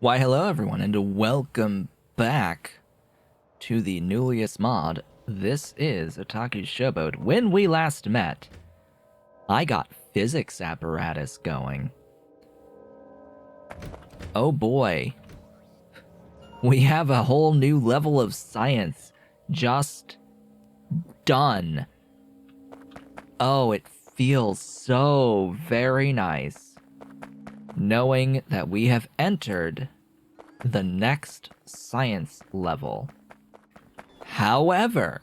Why, hello everyone, and welcome back to the Nullius mod. This is Otaku's Showboat. When we last met, I got physics apparatus going. Oh boy. We have a whole new level of science just done. Oh, it feels so very nice knowing that we have entered the next science level. However,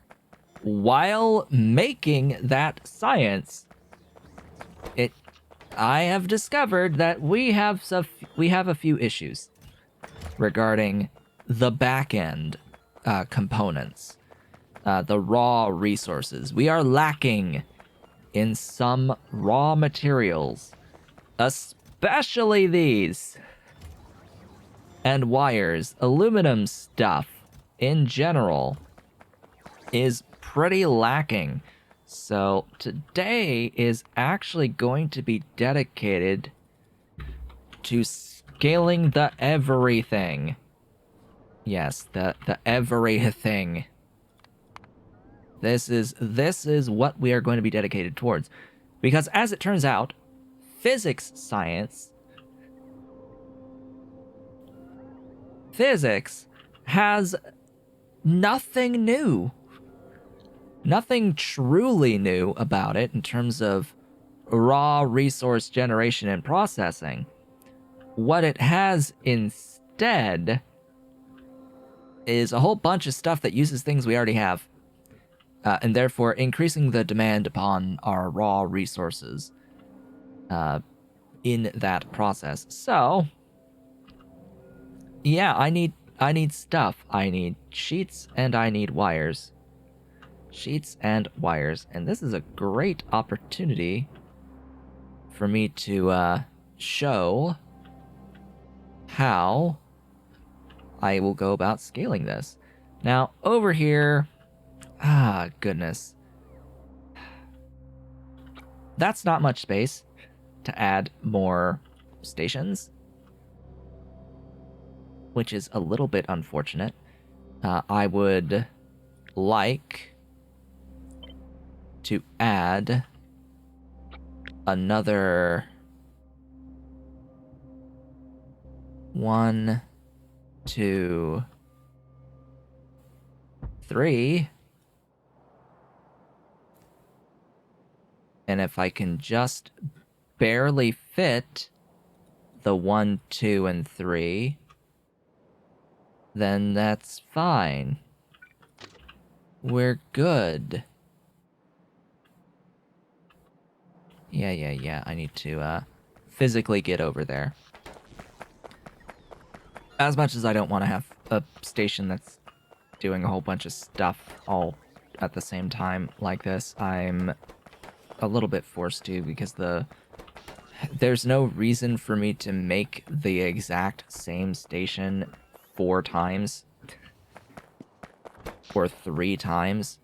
while making that science, I have discovered that we have a few issues regarding the back end components, the raw resources. We are lacking in some raw materials, especially these. And wires, aluminum stuff in general is pretty lacking. So today is actually going to be dedicated to scaling the everything. Yes, the everything. This is what we are going to be dedicated towards. Because as it turns out, physics has nothing new. Nothing truly new about it in terms of raw resource generation and processing. What it has instead is a whole bunch of stuff that uses things we already have, and therefore increasing the demand upon our raw resources in that process. So, yeah, I need stuff. I need sheets and I need wires. Sheets and wires. And this is a great opportunity for me to show how I will go about scaling this. Now, over here... goodness. That's not much space to add more stations, which is a little bit unfortunate. I would like to add another 1, 2, 3. And if I can just barely fit the 1, 2, and 3, then that's fine. We're good. Yeah. I need to physically get over there. As much as I don't want to have a station that's doing a whole bunch of stuff all at the same time like this, I'm a little bit forced to, because there's no reason for me to make the exact same station 4 times or 3 times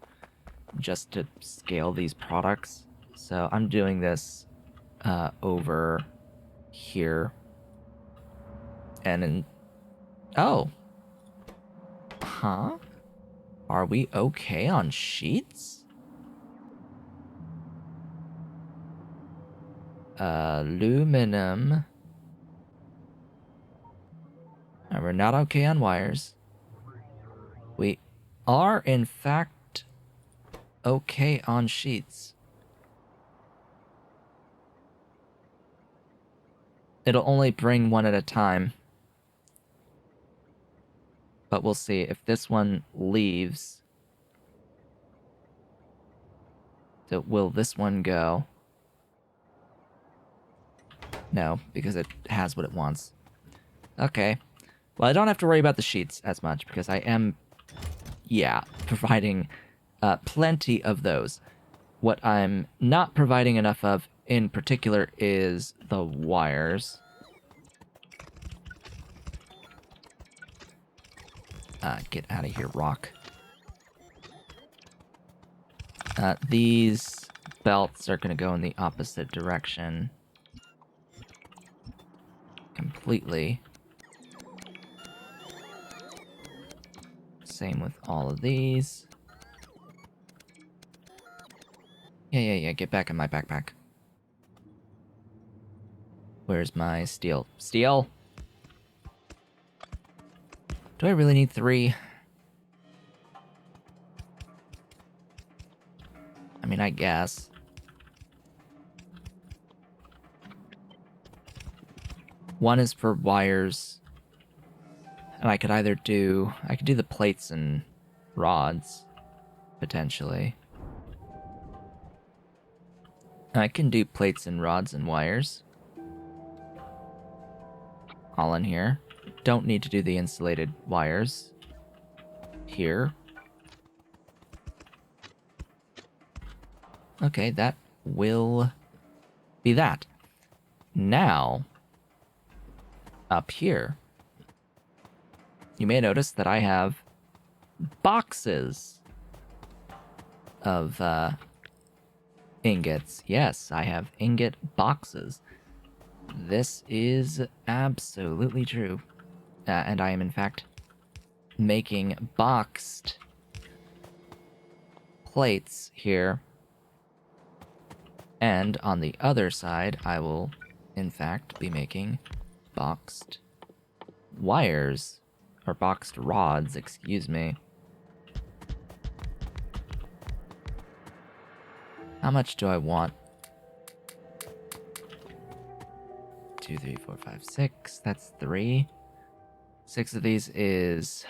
just to scale these products. So I'm doing this over here. And oh. Huh? Are we okay on sheets? Aluminum. And we're not okay on wires. We are, in fact, okay on sheets. It'll only bring one at a time. But we'll see. If this one leaves, so will this one go? No, because it has what it wants. Okay. Well, I don't have to worry about the sheets as much, because I am, providing plenty of those. What I'm not providing enough of, in particular, is the wires. Get out of here, rock. These belts are going to go in the opposite direction completely. Same with all of these. Yeah, get back in my backpack. Where's my steel? Steel? Do I really need 3? I mean, I guess. One is for wires. And I could either do... I could do the plates and rods, potentially. I can do plates and rods and wires. All in here. Don't need to do the insulated wires. Here. Okay, that will be that. Now, up here, you may notice that I have boxes of ingots. Yes, I have ingot boxes. This is absolutely true. And I am, in fact, making boxed plates here. And on the other side, I will, in fact, be making boxed wires. Or boxed rods, excuse me. How much do I want? 2, 3, 4, 5, 6. That's 3. 6 of these is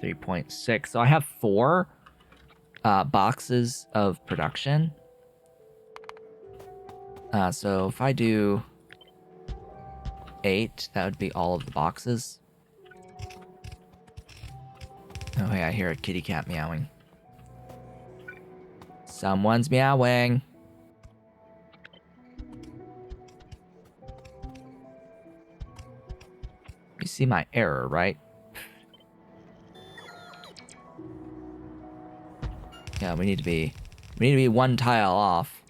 3.6. So I have 4 boxes of production. So if I do 8, that would be all of the boxes. Oh, hey, I hear a kitty cat meowing. Someone's meowing. You see my error, right? Yeah, we need to be 1 tile off.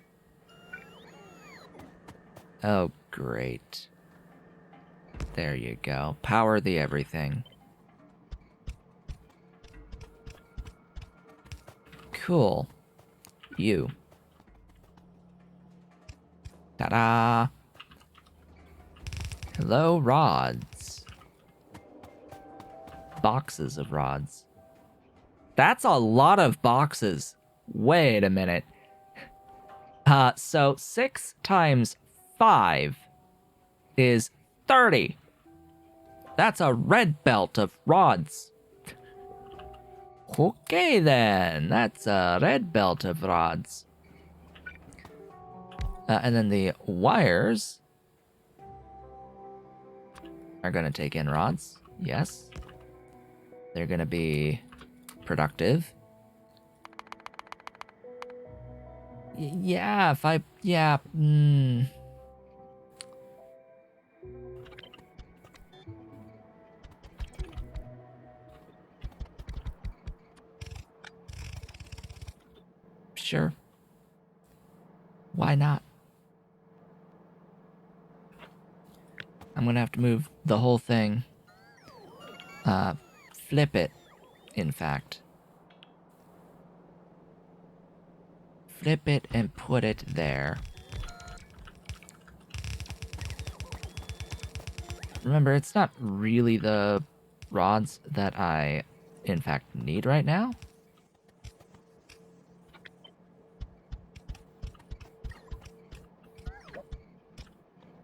Oh, great. There you go. Power the everything. Cool. You. Ta-da! Hello, rods. Boxes of rods. That's a lot of boxes. Wait a minute. So 6 times 5 is 30. That's a red belt of rods. Okay then, that's a red belt of rods. And then the wires are gonna take in rods, yes. They're gonna be productive. Yeah, Sure. Why not? I'm gonna have to move the whole thing. Flip it, in fact. Flip it and put it there. Remember, it's not really the rods that I, in fact, need right now.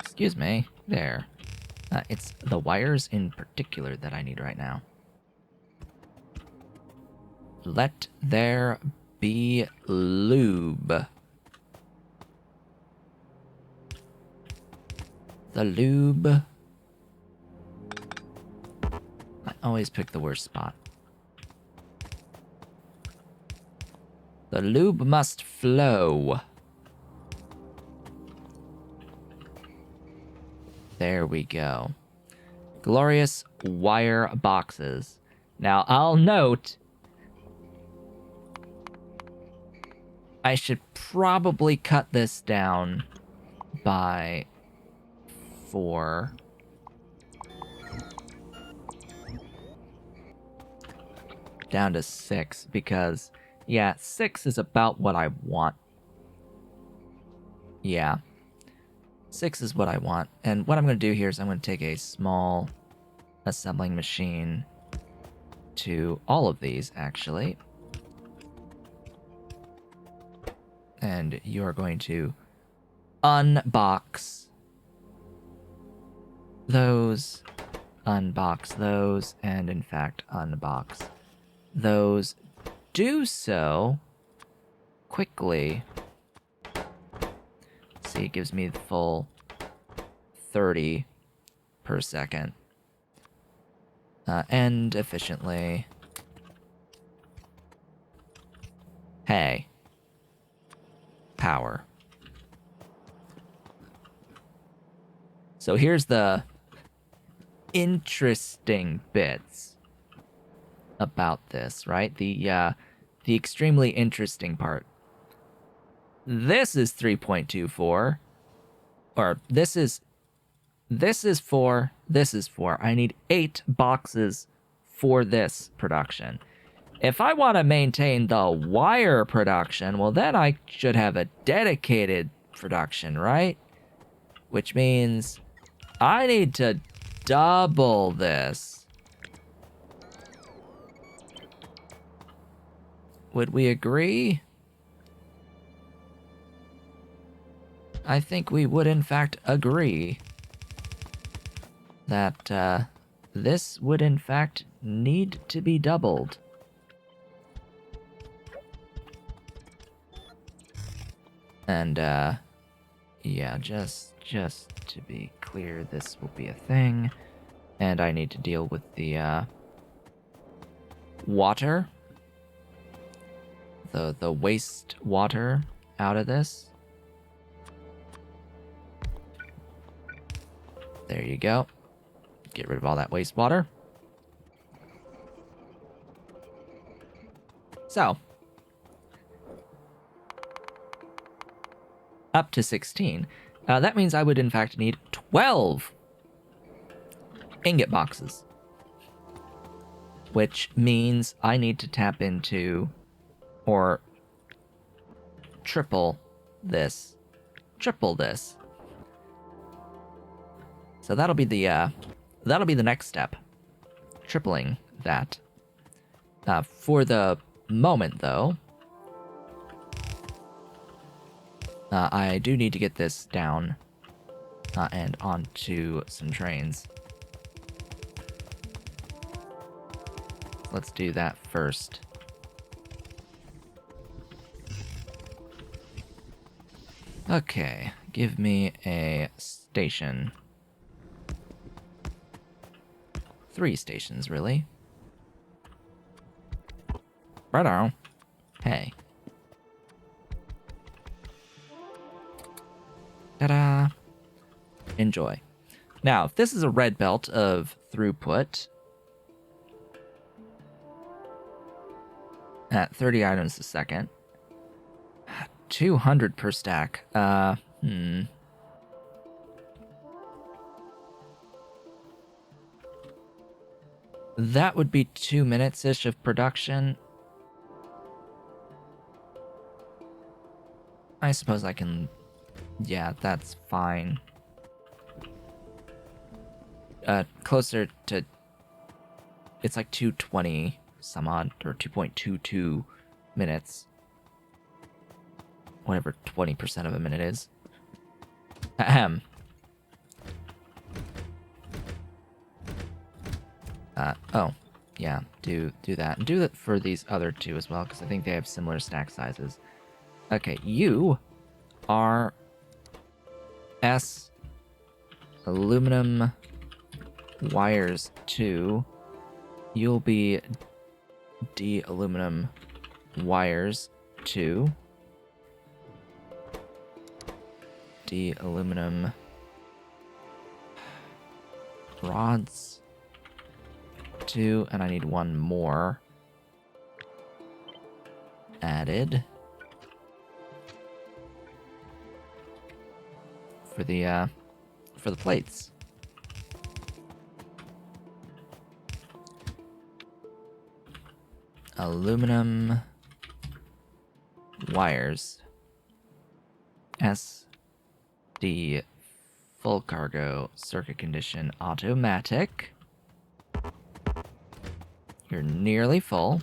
Excuse me. There. It's the wires in particular that I need right now. Let there be lube. The lube. I always pick the worst spot. The lube must flow. There we go. Glorious wire boxes. Now, I'll note, I should probably cut this down by 4. down to 6 because, yeah, 6 is about what I want. Yeah. 6 is what I want. And what I'm going to do here is I'm going to take a small assembling machine to all of these, actually. And you are going to unbox those, and in fact, unbox those. Do so quickly. See, it gives me the full 30 per second. And efficiently. Hey. Power. So here's the interesting bits about this, right? The extremely interesting part. This is 3.24, or this is 4, this is 4. I need 8 boxes for this production. If I want to maintain the wire production, well, then I should have a dedicated production, right? Which means I need to double this. Would we agree? I think we would, in fact, agree that this would, in fact, need to be doubled. And, yeah, just to be clear, this will be a thing. And I need to deal with the, water. The waste water out of this. There you go. Get rid of all that wastewater. So, up to 16. That means I would, in fact, need 12 ingot boxes. Which means I need to tap into, or triple this. Triple this. So that'll be the next step. Tripling that. For the moment, though, I do need to get this down and onto some trains. Let's do that first. Okay, give me a station. 3 stations, really. Right-o. Hey. Ta-da! Enjoy. Now, if this is a red belt of throughput at 30 items a second, 200 per stack. That would be 2 minutes-ish of production. I suppose I can... Yeah, that's fine. Closer to... It's like 220 some odd, or 2.22 minutes. Whatever 20% of a minute is. Ahem. Oh, yeah, do that. And do that for these other 2 as well, because I think they have similar stack sizes. Okay, you are S aluminum wires 2. You'll be D aluminum wires 2. D aluminum rods 2, and I need 1 more added for the plates. aluminum wires. SD full cargo, circuit condition, automatic. You're nearly full.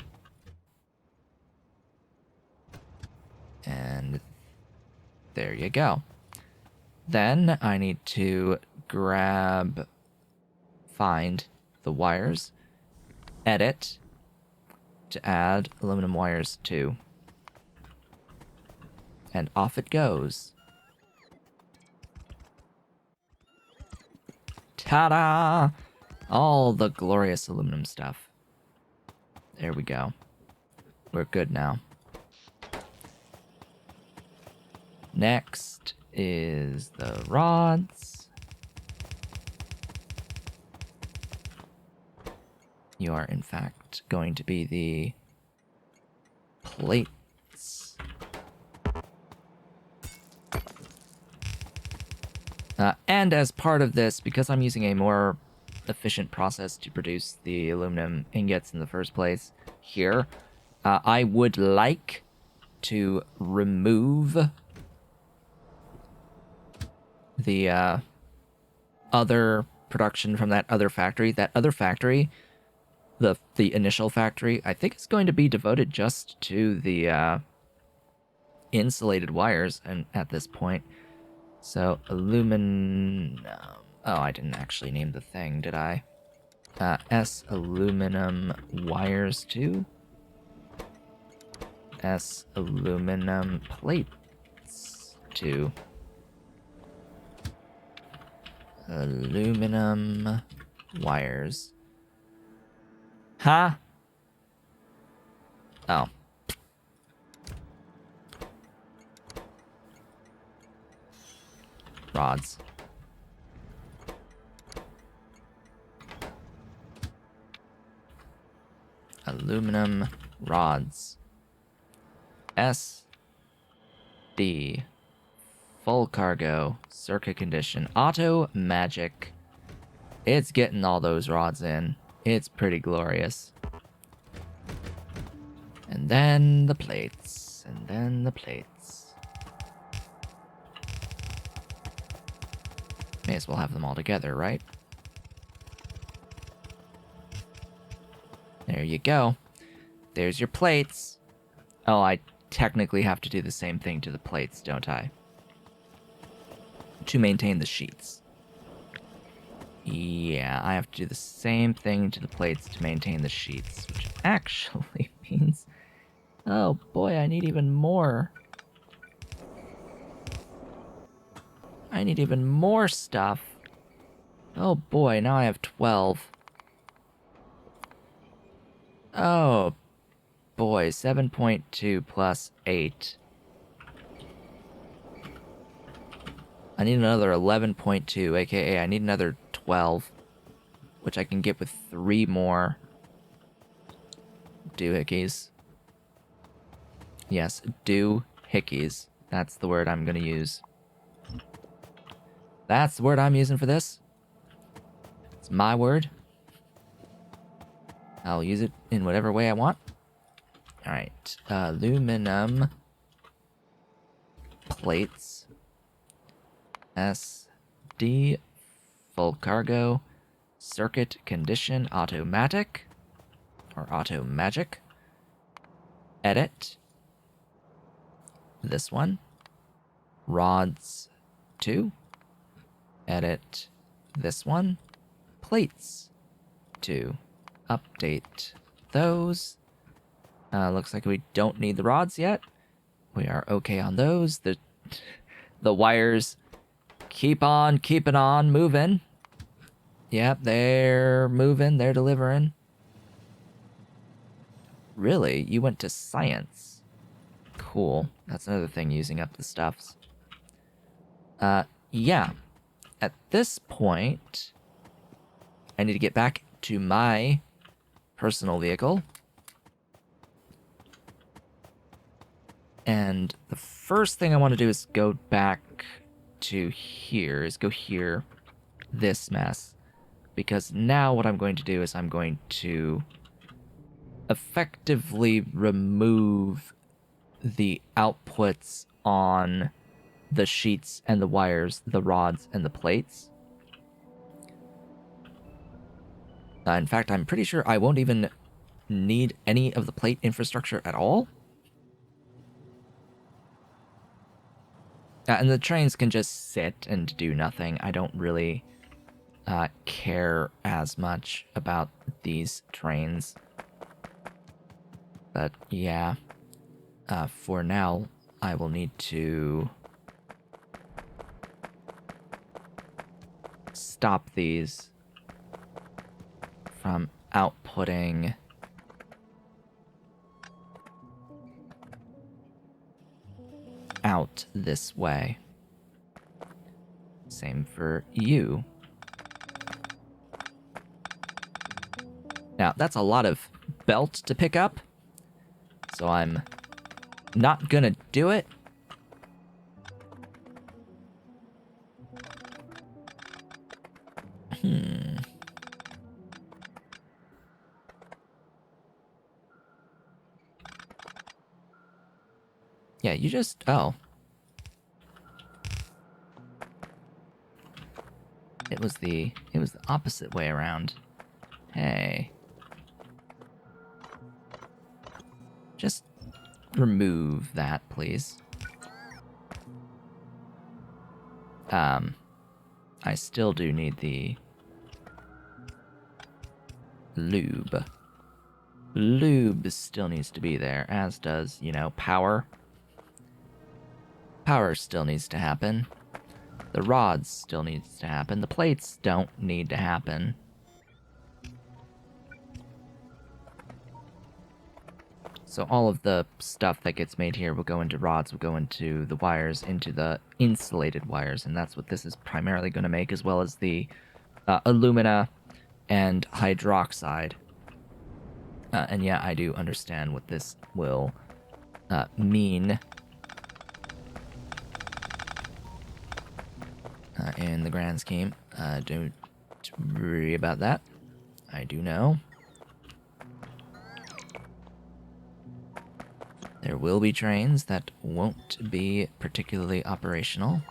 And there you go. Then I need to find the wires, edit to add aluminum wires to. And off it goes. Ta-da! All the glorious aluminum stuff. There we go. We're good now. Next is the rods. You are, in fact, going to be the plates. And as part of this, because I'm using a more efficient process to produce the aluminum ingots in the first place here, I would like to remove the other production from that other factory. That other factory, the initial factory, I think is going to be devoted just to the insulated wires and at this point. So aluminum. Oh, I didn't actually name the thing, did I? S aluminum wires 2. S aluminum plates 2. Aluminum wires. Huh? Oh. Rods. Aluminum rods. SD. Full cargo. Circuit condition. Auto magic. It's getting all those rods in. It's pretty glorious. And then the plates. And then the plates. May as well have them all together, right? There you go. There's your plates. Oh, I technically have to do the same thing to the plates, don't I? To maintain the sheets. Yeah, I have to do the same thing to the plates to maintain the sheets, which actually means... Oh boy, I need even more. I need even more stuff. Oh boy, now I have 12. Oh boy, 7.2 plus 8. I need another 11.2, aka I need another 12, which I can get with 3 more doohickeys. Yes, doohickeys. That's the word I'm gonna use. That's the word I'm using for this. It's my word. I'll use it in whatever way I want. Alright, aluminum plates. SD full cargo. Circuit condition automatic. Or auto magic. Edit. This one. Rods 2. Edit this one. Plates 2. Update those. Looks like we don't need the rods yet. We are okay on those. The wires keep on keeping on moving. Yep, they're moving. They're delivering. Really? You went to science. Cool. That's another thing using up the stuffs. Yeah. At this point, I need to get back to my personal vehicle. And the first thing I want to do is go back to here, this mess. Because now what I'm going to do is I'm going to effectively remove the outputs on the sheets and the wires, the rods and the plates. In fact, I'm pretty sure I won't even need any of the plate infrastructure at all. And the trains can just sit and do nothing. I don't really care as much about these trains. But yeah, for now, I will need to stop these from outputting out this way. Same for you. Now, that's a lot of belt to pick up, so I'm not gonna do it. Yeah, you just... Oh. It was the opposite way around. Hey. Just remove that, please. I still do need the lube. Lube still needs to be there, as does, you know, power. Power still needs to happen. The rods still needs to happen. The plates don't need to happen. So all of the stuff that gets made here will go into rods, will go into the wires, into the insulated wires, and that's what this is primarily going to make, as well as the alumina and hydroxide. And yeah, I do understand what this will mean in the grand scheme. Don't worry about that. I do know. There will be trains that won't be particularly operational.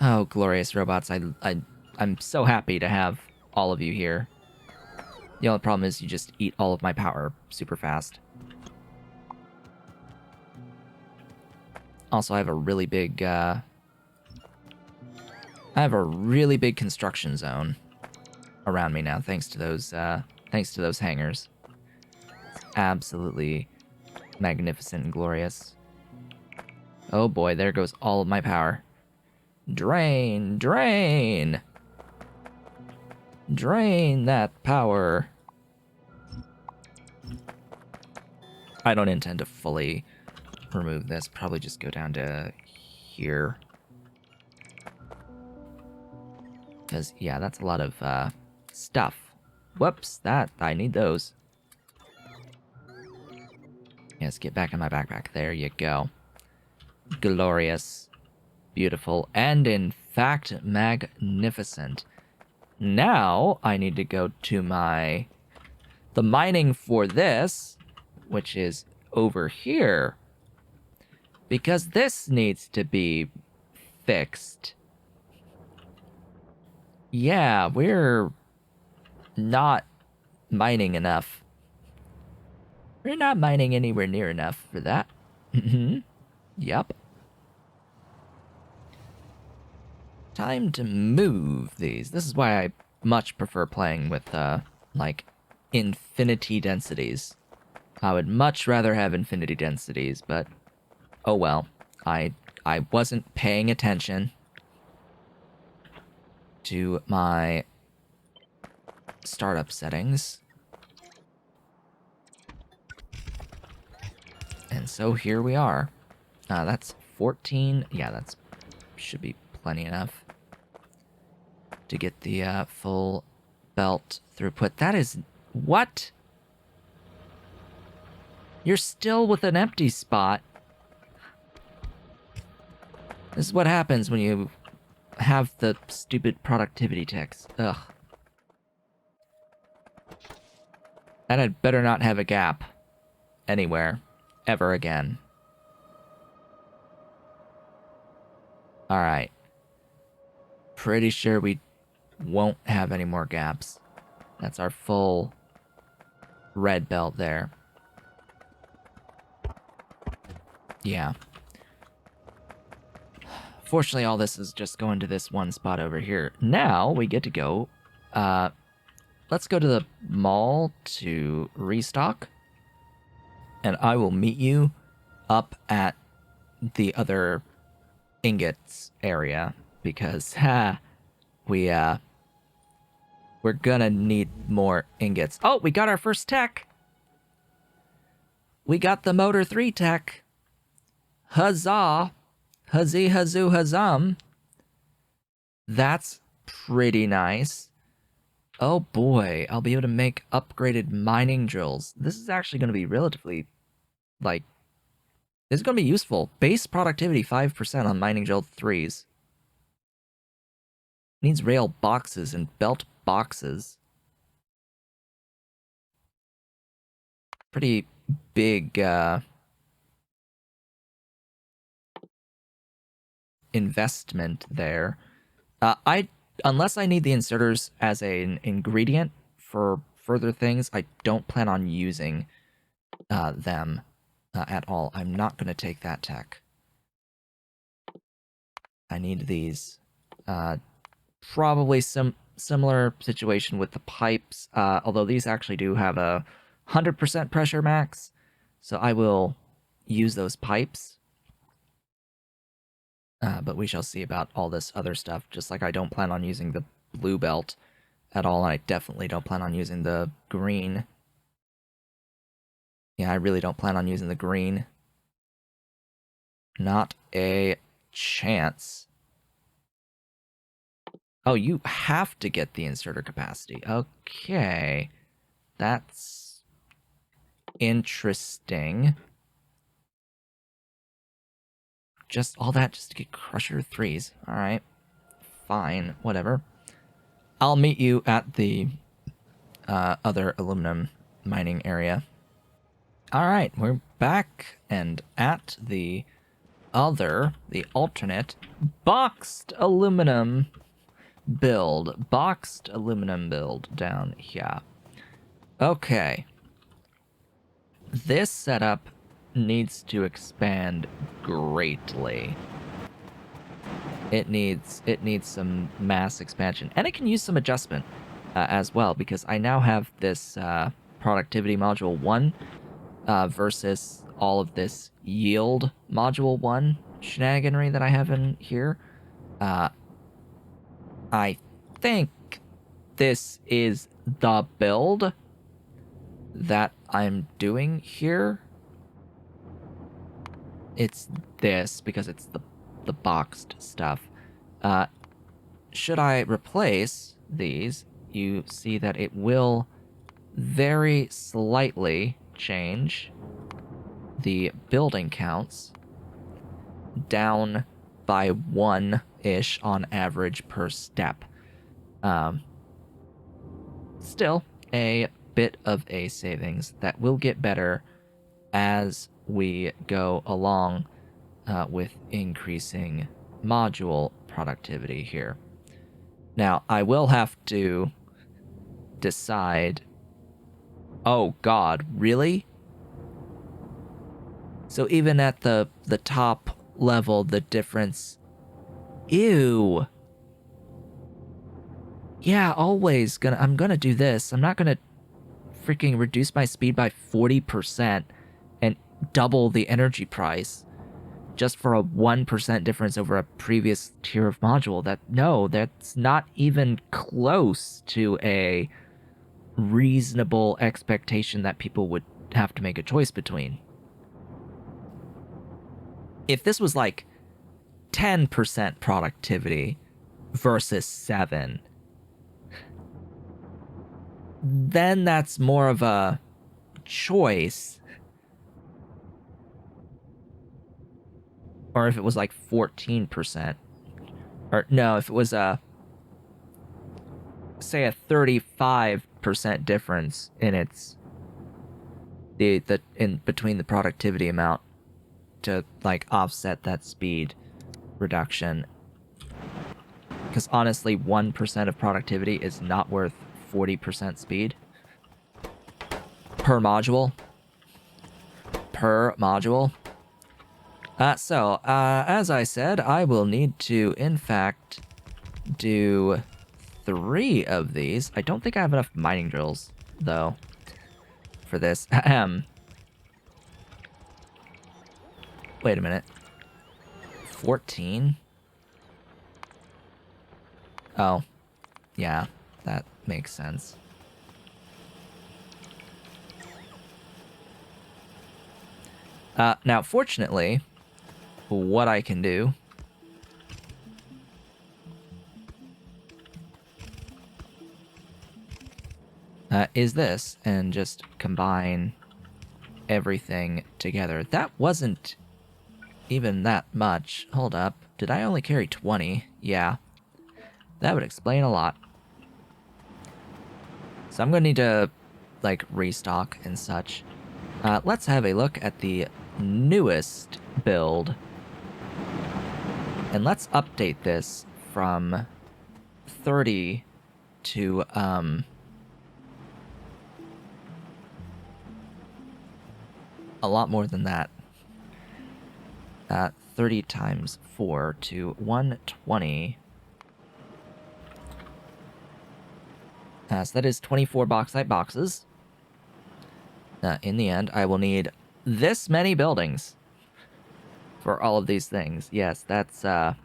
Oh, glorious robots. I'm so happy to have all of you here. The only problem is you just eat all of my power super fast. Also, I have a really big, construction zone around me now, thanks to those hangars. It's absolutely magnificent and glorious. Oh boy, there goes all of my power. Drain, drain! Drain that power. I don't intend to fully remove this. Probably just go down to here. Because, yeah, that's a lot of stuff. Whoops, I need those. Yes, get back in my backpack. There you go. Glorious. Beautiful. And, in fact, magnificent. Now, I need to go to the mining for this, which is over here. Because this needs to be fixed. Yeah, we're not mining enough. We're not mining anywhere near enough for that. Yep. Time to move these. This is why I much prefer playing with, like, infinity densities. I would much rather have infinity densities, but oh well. I wasn't paying attention to my startup settings. And so here we are. That's 14. Yeah, that's should be plenty enough to get the full belt throughput. That is... What? You're still with an empty spot. This is what happens when you have the stupid productivity ticks. Ugh. And I'd better not have a gap anywhere ever again. Alright. Pretty sure we won't have any more gaps. That's our full red belt there. Yeah. Fortunately, all this is just going to this one spot over here. Now we get to go. Let's go to the mall to restock. And I will meet you up at the other ingots area. Because, we're gonna need more ingots. Oh, we got our first tech. We got the Motor 3 tech. Huzzah. Huzzee, huzzoo, huzzum. That's pretty nice. Oh boy, I'll be able to make upgraded mining drills. This is actually going to be relatively, like, this is going to be useful. Base productivity 5% on mining drill 3s. Needs rail boxes and belt boxes. Pretty big, investment there. Unless I need the inserters as an ingredient for further things, I don't plan on using them at all. I'm not going to take that tech. I need these. Probably some similar situation with the pipes, although these actually do have a 100% pressure max, so I will use those pipes. But we shall see about all this other stuff, just like I don't plan on using the blue belt at all, and I definitely don't plan on using the green. Yeah, I really don't plan on using the green. Not a chance. Oh, you have to get the inserter capacity. Okay. That's interesting. Just all that just to get Crusher 3s. Alright. Fine. Whatever. I'll meet you at the other aluminum mining area. Alright, we're back and at the alternate boxed aluminum build. Boxed aluminum build down here. Okay. This setup needs to expand greatly. It needs some mass expansion, and it can use some adjustment as well, because I now have this productivity module 1 versus all of this yield module 1 shenaniganry that I have in here. I think this is the build that I'm doing here. It's this, because it's the boxed stuff. Should I replace these, you see that it will very slightly change the building counts down by 1-ish on average per step. Still a bit of a savings that will get better as we go along with increasing module productivity here. Now, I will have to decide... Oh god, really? So even at the top level, the difference... Ew! Yeah, always I'm gonna do this. I'm not gonna freaking reduce my speed by 40% and double the energy price just for a 1% difference over a previous tier of module. That's not even close to a reasonable expectation that people would have to make a choice between. If this was like 10% productivity versus 7, then that's more of a choice. Or if it was like 14%. Or no, if it was say a 35% difference in its the in between the productivity amount to like offset that speed reduction. Because honestly, 1% of productivity is not worth 40% speed per module. Per module. So, as I said, I will need to, in fact, do 3 of these. I don't think I have enough mining drills, though, for this. Wait a minute. 14? Oh, yeah, that makes sense. Now, fortunately, what I can do is this, and just combine everything together. That wasn't even that much. Hold up. Did I only carry 20? Yeah. That would explain a lot. So I'm going to need to, like, restock and such. Let's have a look at the newest build. And let's update this from 30 to, a lot more than that. 30 times 4 to 120. So that is 24 bauxite boxes. In the end, I will need this many buildings for all of these things. Yes, that's, that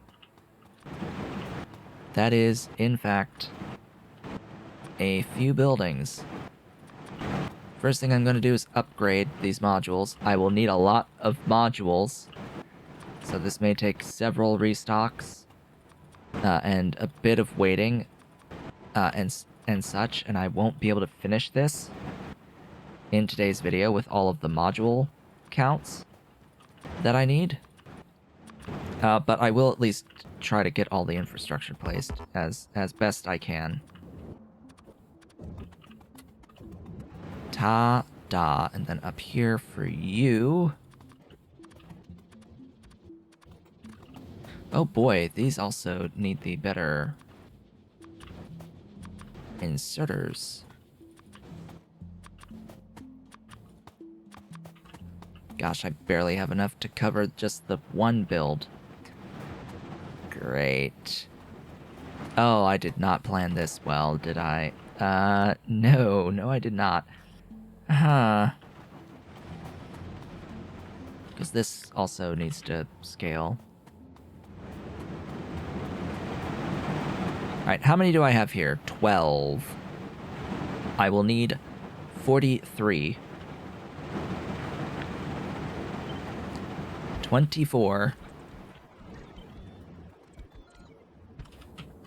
is, in fact, a few buildings. First thing I'm going to do is upgrade these modules. I will need a lot of modules, so this may take several restocks, and a bit of waiting, and such, and I won't be able to finish this in today's video with all of the module counts that I need. But I will at least try to get all the infrastructure placed as best I can. Ta-da, and then up here for you. Oh boy, these also need the better inserters. Gosh, I barely have enough to cover just the one build. Great. Oh, I did not plan this well, did I? No, I did not. Huh. Because this also needs to scale. Alright, how many do I have here? 12. I will need 43. 24.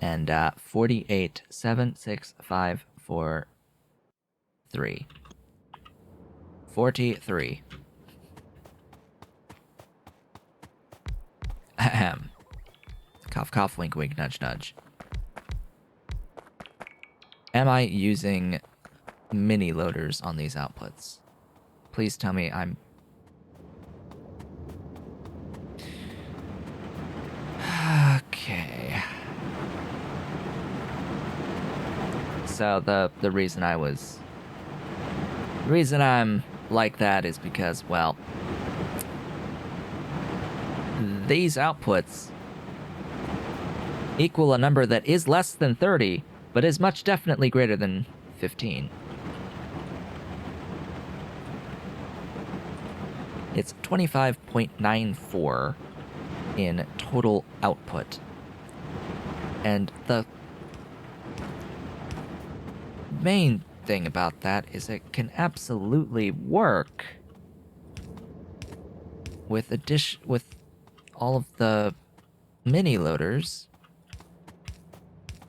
And 48. 7, 6, 5, 4, 3. 43. Ahem. Cough, cough, wink, wink, nudge, nudge. Am I using mini loaders on these outputs? Please tell me I'm... Okay. So the reason I was... The reason I'm like that is because, well... These outputs equal a number that is less than 30, but is much definitely greater than 15. It's 25.94 in total output. And the main thing about that is it can absolutely work with all of the mini loaders.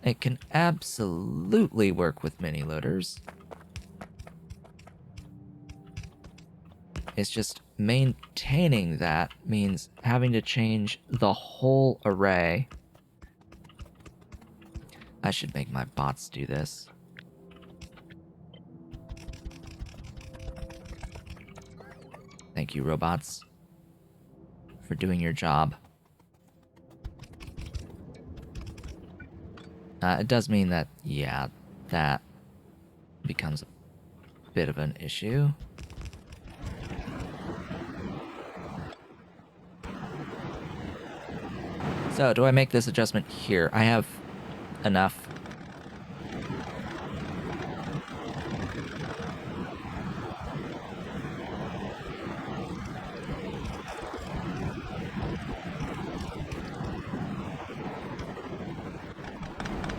It can absolutely work with mini loaders. It's just maintaining that means having to change the whole array. I should make my bots do this. Thank you, robots, for doing your job. It does mean that, yeah, that becomes a bit of an issue. So, do I make this adjustment here? I have enough.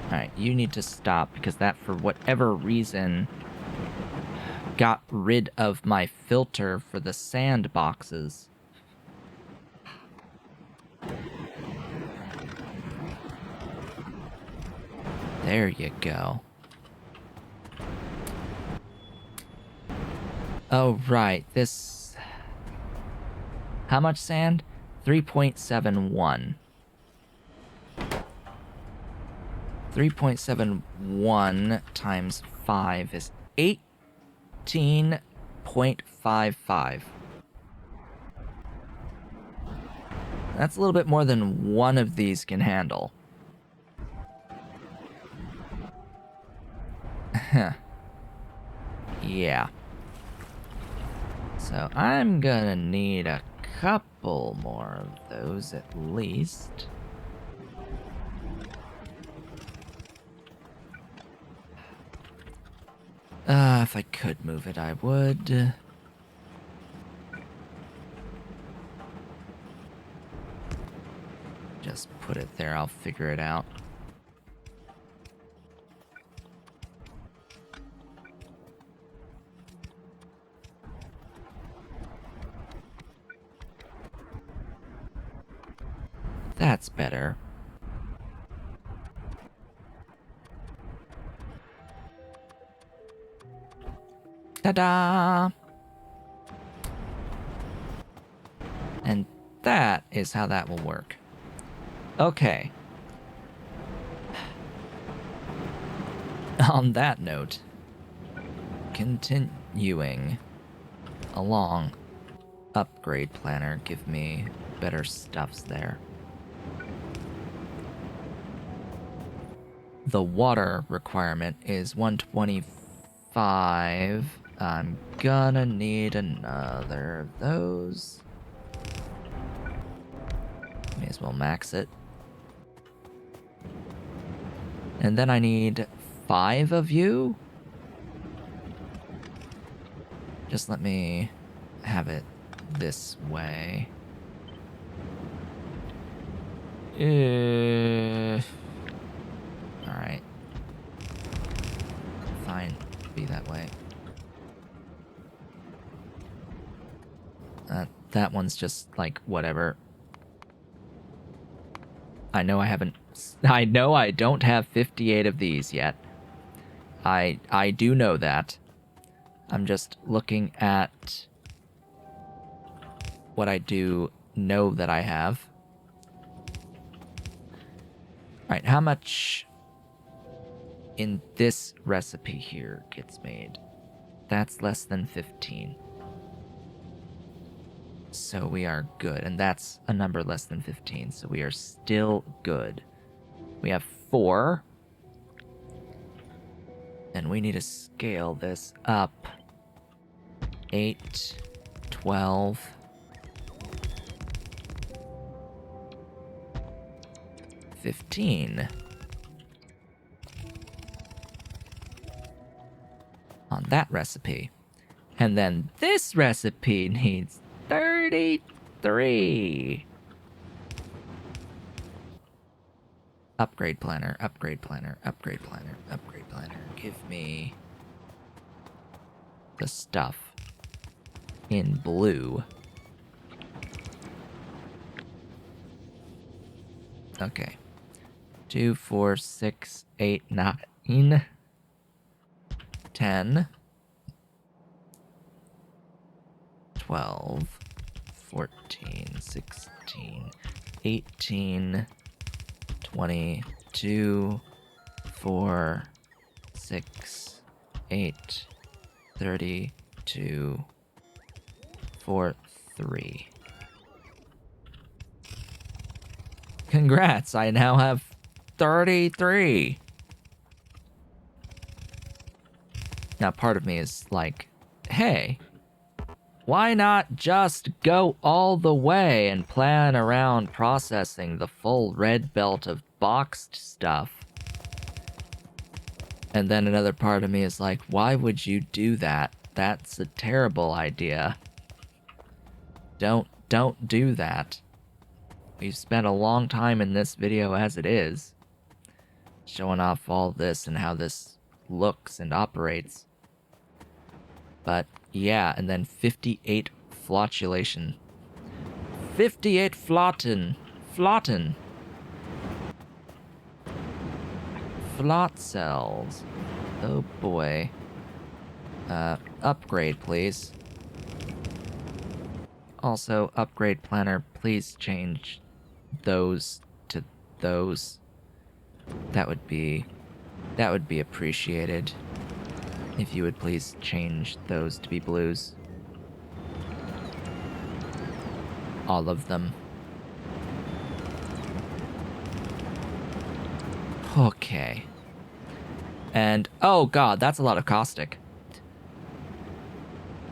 Alright, you need to stop, because that, for whatever reason, got rid of my filter for the sand boxes. There you go. Oh, right, this... How much sand? 3.71. 3.71 times 5 is 18.55. That's a little bit more than one of these can handle. Yeah. So I'm gonna need a couple more of those at least. If I could move it, I would. Just put it there, I'll figure it out. That's better. Ta-da! And that is how that will work. Okay. On that note, continuing along, upgrade planner, give me better stuffs there. The water requirement is 125. I'm gonna need another of those. May as well max it. And then I need 5 of you. Just let me have it this way. Alright. Fine. Be that way. That one's just like whatever. I know I don't have 58 of these yet. I do know that. I'm just looking at what I do know that I have. Alright, how much in this recipe here gets made? That's less than 15. So we are good, and that's a number less than 15, so we are still good. We have 4. And we need to scale this up. 8, 12. 15. On that recipe. And then this recipe needs 33. Upgrade planner, upgrade planner, upgrade planner, upgrade planner. Give me the stuff in blue. Okay. 2, 4, 6, 8, 9, 10, 12, 14, 16, 18, 22, 4, 6, 8, 32, 4, 33. Congrats, I now have 33. Now, part of me is like, hey, why not just go all the way and plan around processing the full red belt of boxed stuff? And then another part of me is like, why would you do that? That's a terrible idea. Don't do that. We've spent a long time in this video as it is, showing off all this and how this looks and operates. But yeah, and then 58 flottulation. 58 flotten. Flot cells. Oh boy. Upgrade, please. Also, upgrade planner, please change those to those. That would be appreciated. If you would please change those to be blues. All of them. Okay. And, oh god, that's a lot of caustic.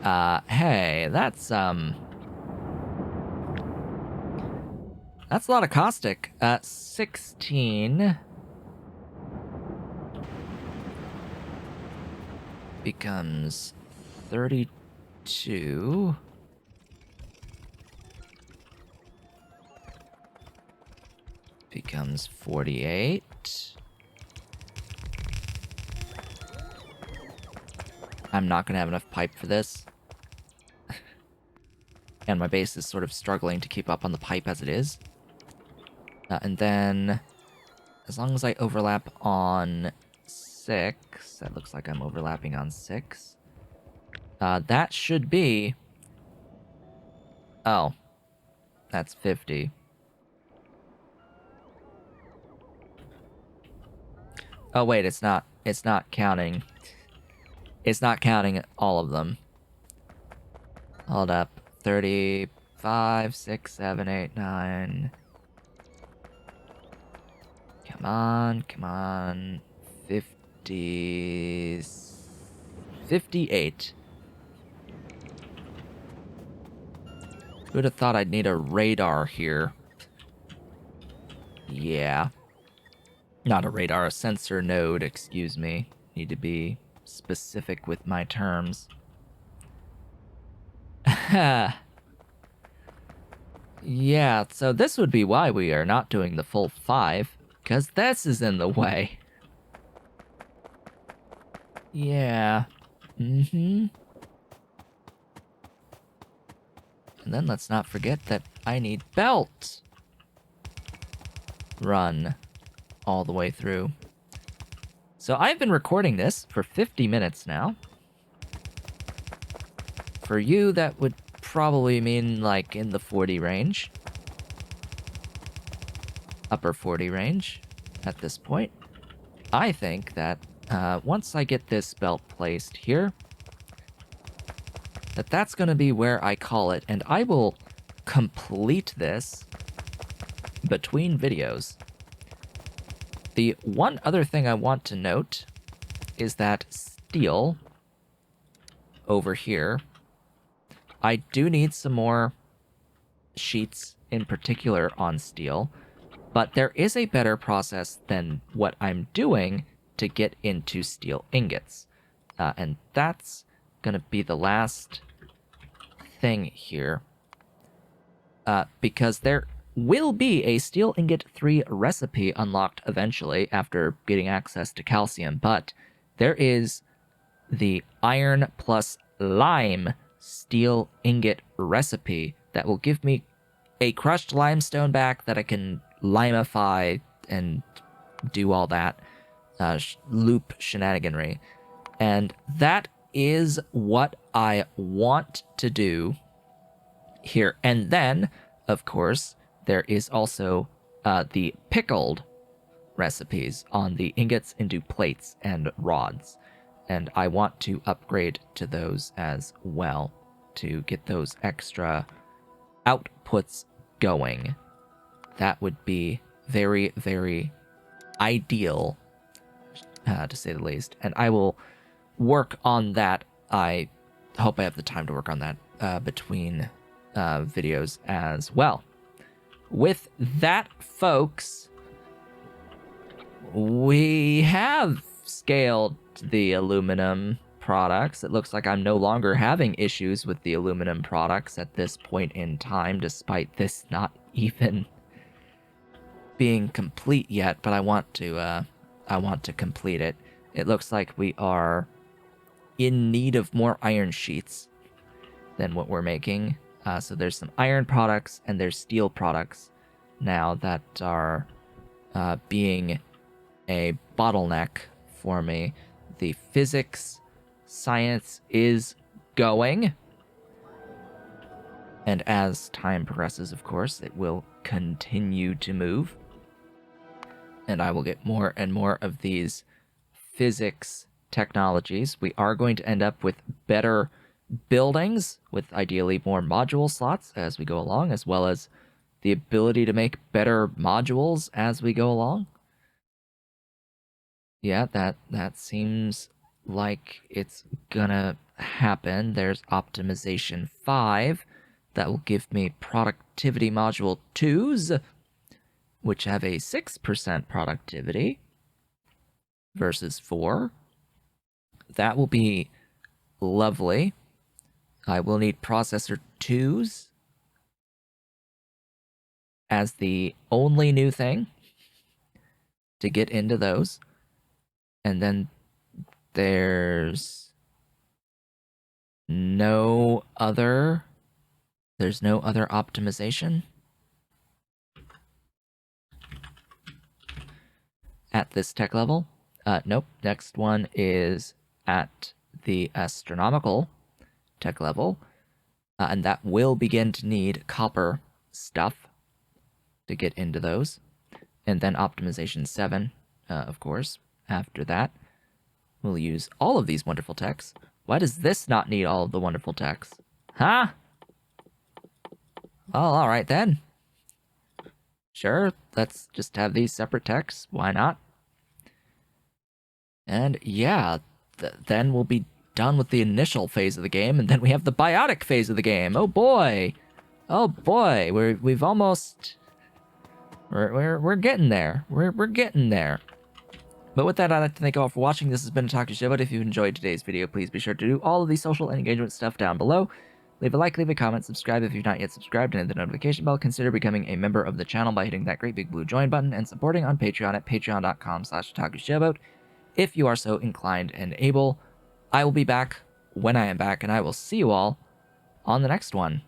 Hey, that's a lot of caustic. 16 becomes 32. Becomes 48. I'm not gonna have enough pipe for this. And my base is sort of struggling to keep up on the pipe as it is. And then, as long as I overlap on 6, that looks like I'm overlapping on 6. That should be... Oh. That's 50. Oh wait, it's not counting. It's not counting all of them. Hold up. 35, 6, 7, 8, 9. Come on. 50... 58. Who'd have thought I'd need a radar here? Yeah. Not a radar, a sensor node, excuse me. Need to be specific with my terms. Yeah, so this would be why we are not doing the full 5, because this is in the way. Yeah. And then let's not forget that I need belt. Run all the way through. So I've been recording this for 50 minutes now. For you, that would probably mean like in the 40 range. Upper 40 range at this point. I think that once I get this belt placed here, that's going to be where I call it, and I will complete this between videos. The one other thing I want to note is that steel over here, I do need some more sheets in particular on steel, but there is a better process than what I'm doing to get into steel ingots. And that's going to be the last thing here. Because there will be a steel ingot 3 recipe unlocked eventually after getting access to calcium, but there is the iron plus lime steel ingot recipe that will give me a crushed limestone back that I can limify and do all that loop shenaniganry. And that is what I want to do here. And then, of course, there is also the pickled recipes on the ingots into plates and rods. And I want to upgrade to those as well to get those extra outputs going. That would be very, very ideal, to say the least. And I will work on that. I hope I have the time to work on that between videos as well. With that, folks, we have scaled the aluminum products. It looks like I'm no longer having issues with the aluminum products at this point in time, despite this not even being complete yet, but I want to complete it. It looks like we are in need of more iron sheets than what we're making. So there's some iron products and there's steel products now that are being a bottleneck for me. The physics science is going, and as time progresses, of course, it will continue to move, and I will get more and more of these physics technologies. We are going to end up with better buildings, with ideally more module slots as we go along, as well as the ability to make better modules as we go along. Yeah, that seems like it's gonna happen. There's optimization 5 that will give me productivity module 2s, which have a 6% productivity versus 4. That will be lovely. I will need processor 2s as the only new thing to get into those. And then there's no other optimization at this tech level. Nope. Next one is at the astronomical tech level, and that will begin to need copper stuff to get into those. And then optimization 7, of course. After that, we'll use all of these wonderful techs. Why does this not need all of the wonderful techs? Huh? Well, alright then. Sure, let's just have these separate techs. Why not? And yeah, then we'll be done with the initial phase of the game, and then we have the biotic phase of the game. Oh boy! Oh boy! We've almost... We're getting there. We're getting there. But with that, I'd like to thank you all for watching. This has been a Talk Show, but if you enjoyed today's video, please be sure to do all of the social and engagement stuff down below. Leave a like, leave a comment, subscribe if you've not yet subscribed, and hit the notification bell. Consider becoming a member of the channel by hitting that great big blue join button and supporting on Patreon at patreon.com/otakushowboat if you are so inclined and able. I will be back when I am back, and I will see you all on the next one.